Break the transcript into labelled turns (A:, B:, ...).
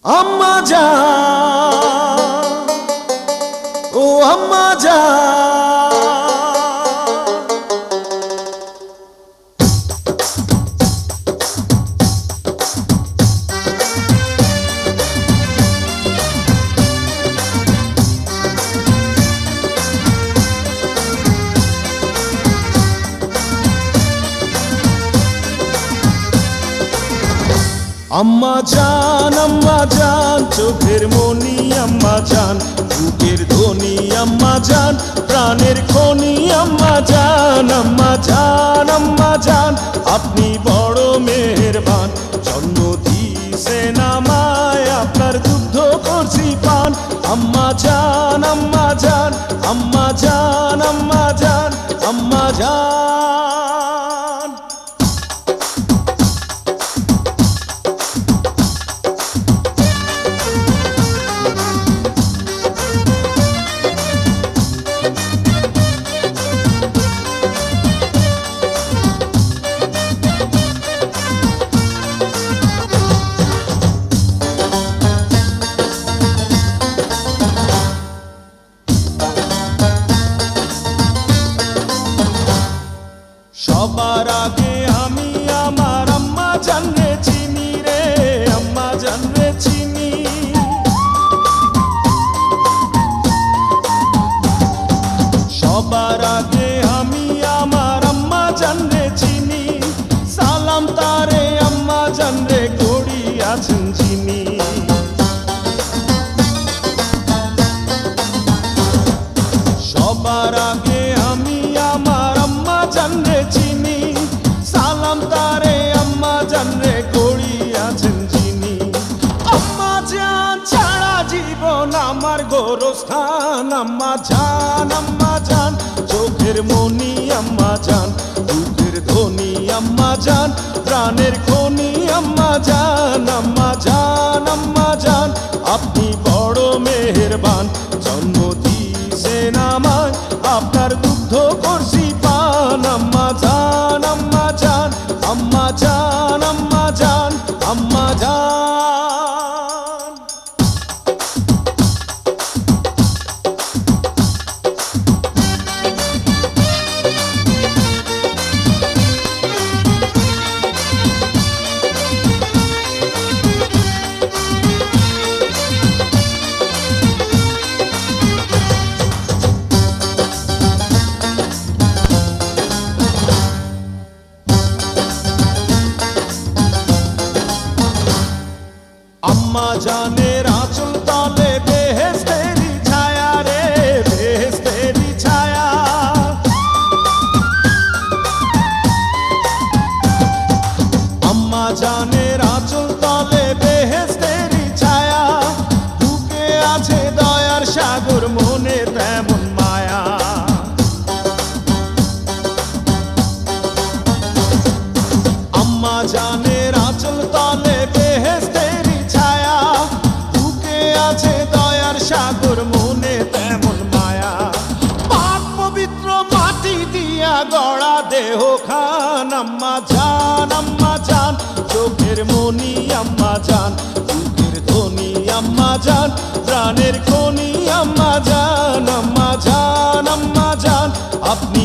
A: আম্মা জান, ও আম্মা জান, আম্মা জান, চোখের মনি আম্মা জান, বুকের ধ্বনি আম্মা জান, প্রাণের খনি আম্মা জান, আম্মা জান, আম্মা জান, আপনি বড় মেহেরবান, জন্ম দিয়েছেন আমায়, আপনার দুগ্ধ করছি পান, আম্মা জান, আম্মা জান, আম্মা জান, আম্মা জান, আম্মা জান। সবার আগে আমি আমার আম্মা জানরে চিনি রে, আম্মা জানরে চিনি। সবার আগে আমি আমার আম্মা জানরে চিনি, সালাম তারে আম্মা জানরে করি আছেন যিনি। সবার আগে আমি আমার আম্মা জানরে চিনি, সালাম তারে আম্মা জানরে করি আছেন যিনি। আম্মা জান ছাড়া জীবন আমার গোরস্থান, আম্মা জান, আম্মা জান, চোখের মনি আম্মা জান, বুকের ধ্বনি আম্মা জান, প্রাণের খনি আম্মা জান, আম্মা জান, আম্মা জান, আপনি বড় মেহেরবান, জন্ম দিয়েছেন আমায়, আপনার দুগ্ধ করছি পান, আম্মা জান, আম্মা জান, আম্মা জান, আম্মা জান, আম্মা জান। আম্মা জানের আঁচল তলে বেহেশতেরি ছায়া রে, বেহেশতেরি ছায়া। আম্মা জানের আঁচল তলে বেহেশতেরি ছায়া, বুকে আছে দয়ার সাগর, মনে তেমন মায়া। আম্মা জানের আঁচল তলে বেহেশতেরি ছায়া, বুকে আছে দয়ার সাগর, মনে তেমন মায়া। পাক পবিত্র মাটি দিয়া গড়া দেহ খান, আম্মা জান, আম্মা জান, চোখের মনি আম্মা জান, বুকের ধ্বনি আম্মা জান, প্রাণের খনি আম্মা জান, আম্মা জান, আম্মা জান, আপনি